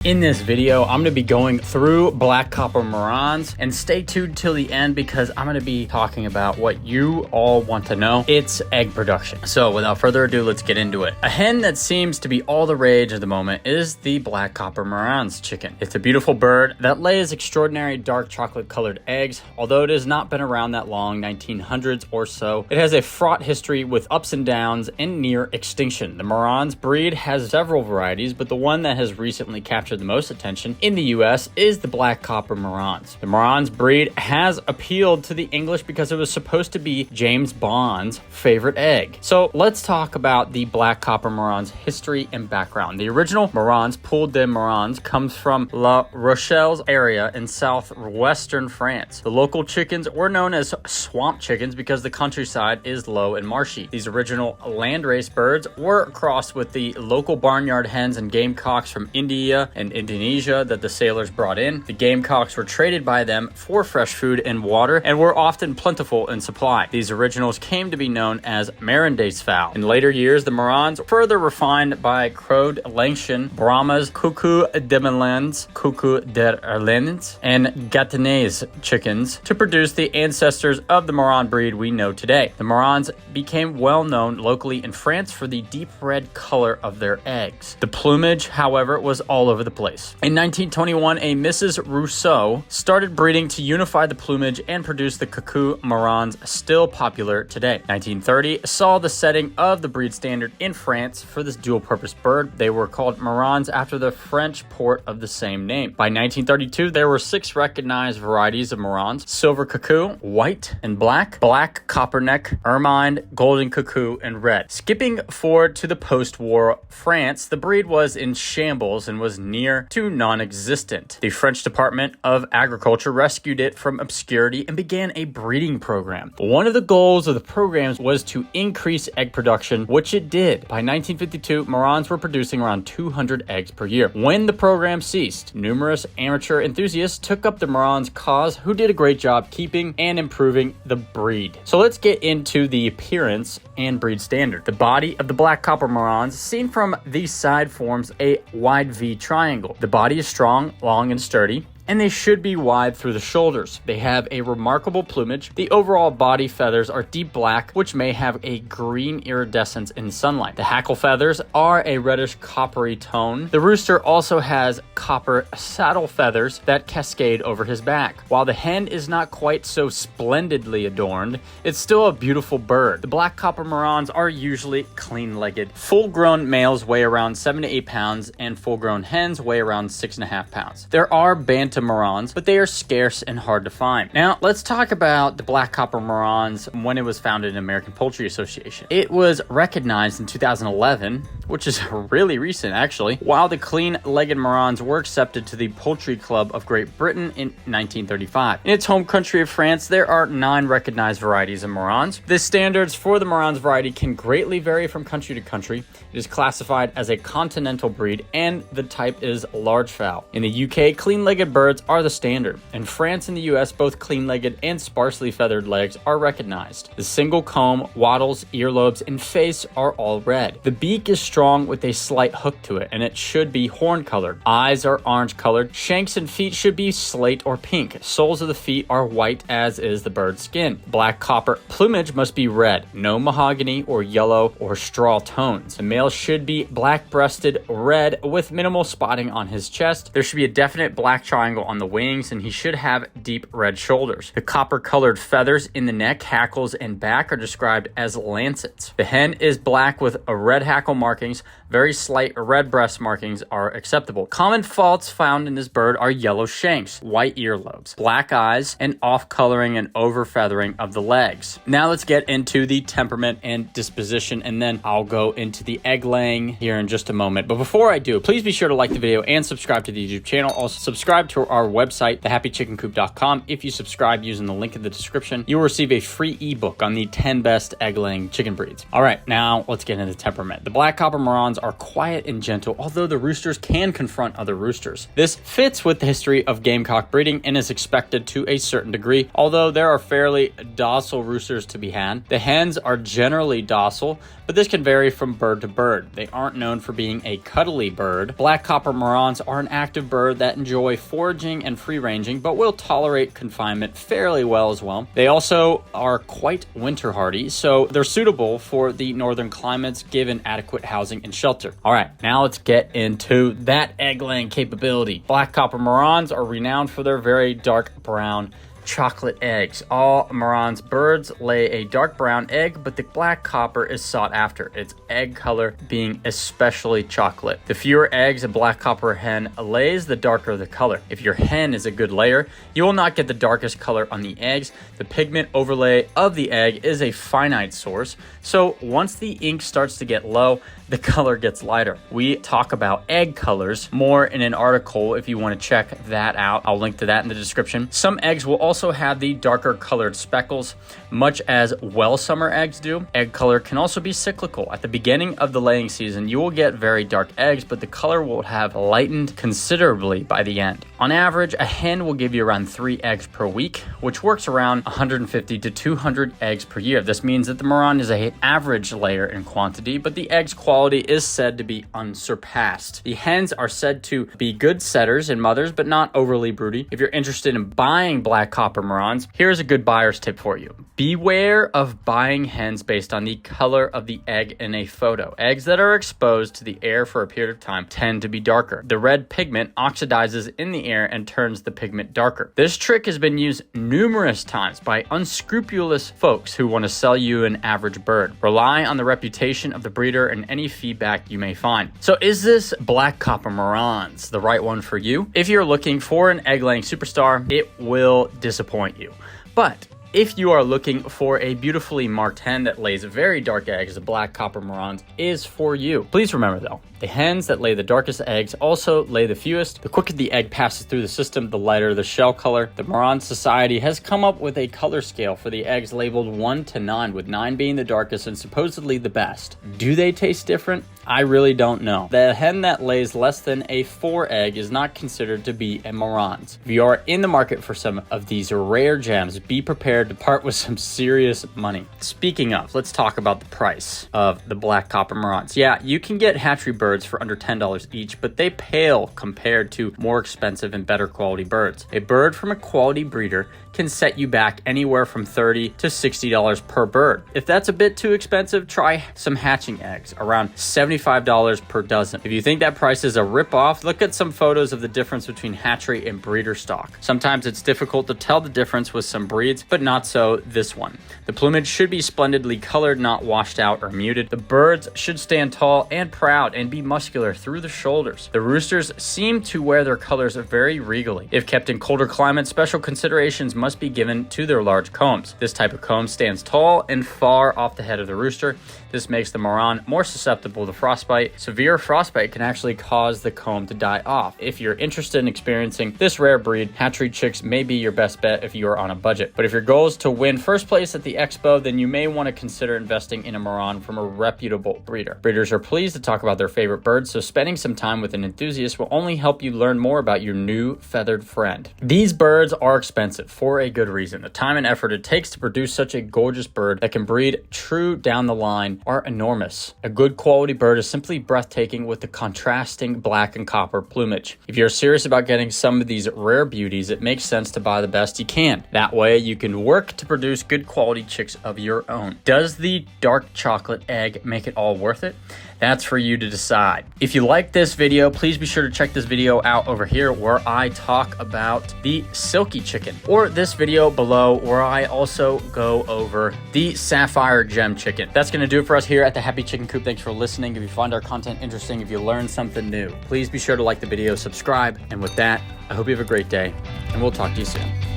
In this video, I'm going to be going through Black Copper Marans, and stay tuned till the end because I'm going to be talking about what you all want to know. It's egg production. So without further ado, let's get into it. A hen that seems to be all the rage at the moment is the Black Copper Marans chicken. It's a beautiful bird that lays extraordinary dark chocolate colored eggs. Although it has not been around that long, 1900s or so, it has a fraught history with ups and downs and near extinction. The Marans breed has several varieties, but the one that has recently captured the most attention in the US is the Black Copper Marans. The Marans breed has appealed to the English because it was supposed to be James Bond's favorite egg. So let's talk about the Black Copper Marans history and background. The original Marans, Poule de Marans, comes from La Rochelle's area in southwestern France. The local chickens were known as swamp chickens because the countryside is low and marshy. These original landrace birds were crossed with the local barnyard hens and gamecocks from India and Indonesia that the sailors brought in. The gamecocks were traded by them for fresh food and water and were often plentiful in supply. These originals came to be known as Marandaise fowl. In later years, the Marans further refined by Crowed Langshan, Brahmas, Cuckoo de Melans, Cuckoo de Erlens, and Gâtinais chickens to produce the ancestors of the Maran breed we know today. The Marans became well known locally in France for the deep red color of their eggs. The plumage, however, was all over the place. In 1921, a Mrs. Rousseau started breeding to unify the plumage and produce the Cuckoo Marans, still popular today. 1930 saw the setting of the breed standard in France for this dual-purpose bird. They were called Marans after the French port of the same name. By 1932, there were 6 recognized varieties of Marans: silver cuckoo, white and black, black copperneck, ermine, golden cuckoo, and red. Skipping forward to the post-war France, the breed was in shambles and was near to non-existent. The French Department of Agriculture rescued it from obscurity and began a breeding program. One of the goals of the programs was to increase egg production, which it did. By 1952, Marans were producing around 200 eggs per year. When the program ceased, numerous amateur enthusiasts took up the Marans cause, who did a great job keeping and improving the breed. So let's get into the appearance and breed standard. The body of the Black Copper Marans, seen from the side, forms a wide V triangle. The body is strong, long, and sturdy, and they should be wide through the shoulders. They have a remarkable plumage. The overall body feathers are deep black, which may have a green iridescence in sunlight. The hackle feathers are a reddish coppery tone. The rooster also has copper saddle feathers that cascade over his back. While the hen is not quite so splendidly adorned, it's still a beautiful bird. The Black Copper Marans are usually clean-legged. Full-grown males weigh around 7 to 8 pounds, and full-grown hens weigh around 6.5 pounds. There are bantam Marans, but they are scarce and hard to find. Now, let's talk about the Black Copper Marans when it was founded in American Poultry Association. It was recognized in 2011, which is really recent actually, while the clean-legged Marans were accepted to the Poultry Club of Great Britain in 1935. In its home country of France, there are 9 recognized varieties of Marans. The standards for the Marans variety can greatly vary from country to country. It is classified as a continental breed, and the type is large fowl. In the UK, clean-legged birds are the standard. In France and the US, both clean-legged and sparsely feathered legs are recognized. The single comb, wattles, earlobes, and face are all red. The beak is strong with a slight hook to it, and it should be horn-colored. Eyes are orange-colored. Shanks and feet should be slate or pink. Soles of the feet are white, as is the bird's skin. Black copper plumage must be red. No mahogany or yellow or straw tones. The male should be black-breasted red with minimal spotting on his chest. There should be a definite black triangle on the wings, and he should have deep red shoulders. The copper-colored feathers in the neck, hackles, and back are described as lancets. The hen is black with red hackle markings. Very slight red breast markings are acceptable. Common faults found in this bird are yellow shanks, white earlobes, black eyes, and off-coloring and over-feathering of the legs. Now let's get into the temperament and disposition, and then I'll go into the egg laying here in just a moment. But before I do, please be sure to like the video and subscribe to the YouTube channel. Also subscribe to to our website, thehappychickencoop.com. If you subscribe using the link in the description, you'll receive a free ebook on the 10 best egg-laying chicken breeds. All right, now let's get into temperament. The Black Copper Marans are quiet and gentle, although the roosters can confront other roosters. This fits with the history of gamecock breeding and is expected to a certain degree, although there are fairly docile roosters to be had. The hens are generally docile, but this can vary from bird to bird. They aren't known for being a cuddly bird. Black Copper Marans are an active bird that enjoy foraging and free-ranging, but will tolerate confinement fairly well as well. They also are quite winter hardy, so they're suitable for the northern climates given adequate housing and shelter. All right, now let's get into that egg-laying capability. Black Copper Marans are renowned for their very dark brown chocolate eggs. All Marans birds lay a dark brown egg, but the black copper is sought after, its egg color being especially chocolate. The fewer eggs a black copper hen lays, the darker the color. If your hen is a good layer, you will not get the darkest color on the eggs. The pigment overlay of the egg is a finite source, so once the ink starts to get low, the color gets lighter. We talk about egg colors more in an article if you want to check that out. I'll link to that in the description. Some eggs will also have the darker colored speckles, much as well summer eggs do. Egg color can also be cyclical. At the beginning of the laying season, you will get very dark eggs, but the color will have lightened considerably by the end. On average, a hen will give you around 3 eggs per week, which works around 150 to 200 eggs per year. This means that the Maran is an average layer in quantity, but the eggs quality is said to be unsurpassed. The hens are said to be good setters and mothers, but not overly broody. If you're interested in buying Black Copper Marans, here's a good buyer's tip for you. Beware of buying hens based on the color of the egg in a photo. Eggs that are exposed to the air for a period of time tend to be darker. The red pigment oxidizes in the air and turns the pigment darker. This trick has been used numerous times by unscrupulous folks who want to sell you an average bird. Rely on the reputation of the breeder and any feedback you may find. So is this Black Copper Marans the right one for you? If you're looking for an egg-laying superstar, it will disappoint you. But if you are looking for a beautifully marked hen that lays very dark eggs, the Black Copper Marans is for you. Please remember though, the hens that lay the darkest eggs also lay the fewest. The quicker the egg passes through the system, the lighter the shell color. The Maran Society has come up with a color scale for the eggs labeled 1 to 9, with 9 being the darkest and supposedly the best. Do they taste different? I really don't know. The hen that lays less than a 4 egg is not considered to be a Marans. If you are in the market for some of these rare gems, be prepared to part with some serious money. Speaking of, let's talk about the price of the Black Copper Marans. Yeah, you can get hatchery birds for under $10 each, but they pale compared to more expensive and better quality birds. A bird from a quality breeder can set you back anywhere from $30 to $60 per bird. If that's a bit too expensive, try some hatching eggs, around $75 per dozen. If you think that price is a rip-off, look at some photos of the difference between hatchery and breeder stock. Sometimes it's difficult to tell the difference with some breeds, but not so this one. The plumage should be splendidly colored, not washed out or muted. The birds should stand tall and proud and be muscular through the shoulders. The roosters seem to wear their colors very regally. If kept in colder climates, special considerations must be given to their large combs. This type of comb stands tall and far off the head of the rooster. This makes the Maran more susceptible to frostbite. Severe frostbite can actually cause the comb to die off. If you're interested in experiencing this rare breed, hatchery chicks may be your best bet if you are on a budget. But if your goal is to win first place at the expo, then you may want to consider investing in a Maran from a reputable breeder. Breeders are pleased to talk about their favorite birds, so spending some time with an enthusiast will only help you learn more about your new feathered friend. These birds are expensive for a good reason. The time and effort it takes to produce such a gorgeous bird that can breed true down the line are enormous. A good quality bird is simply breathtaking with the contrasting black and copper plumage. If you're serious about getting some of these rare beauties, it makes sense to buy the best you can. That way you can work to produce good quality chicks of your own. Does the dark chocolate egg make it all worth it? That's for you to decide. If you like this video, please be sure to check this video out over here where I talk about the silky chicken, or this video below where I also go over the sapphire gem chicken. That's gonna do it for us here at the Happy Chicken Coop. Thanks for listening. If you find our content interesting, if you learned something new, please be sure to like the video, subscribe, and with that, I hope you have a great day, and we'll talk to you soon.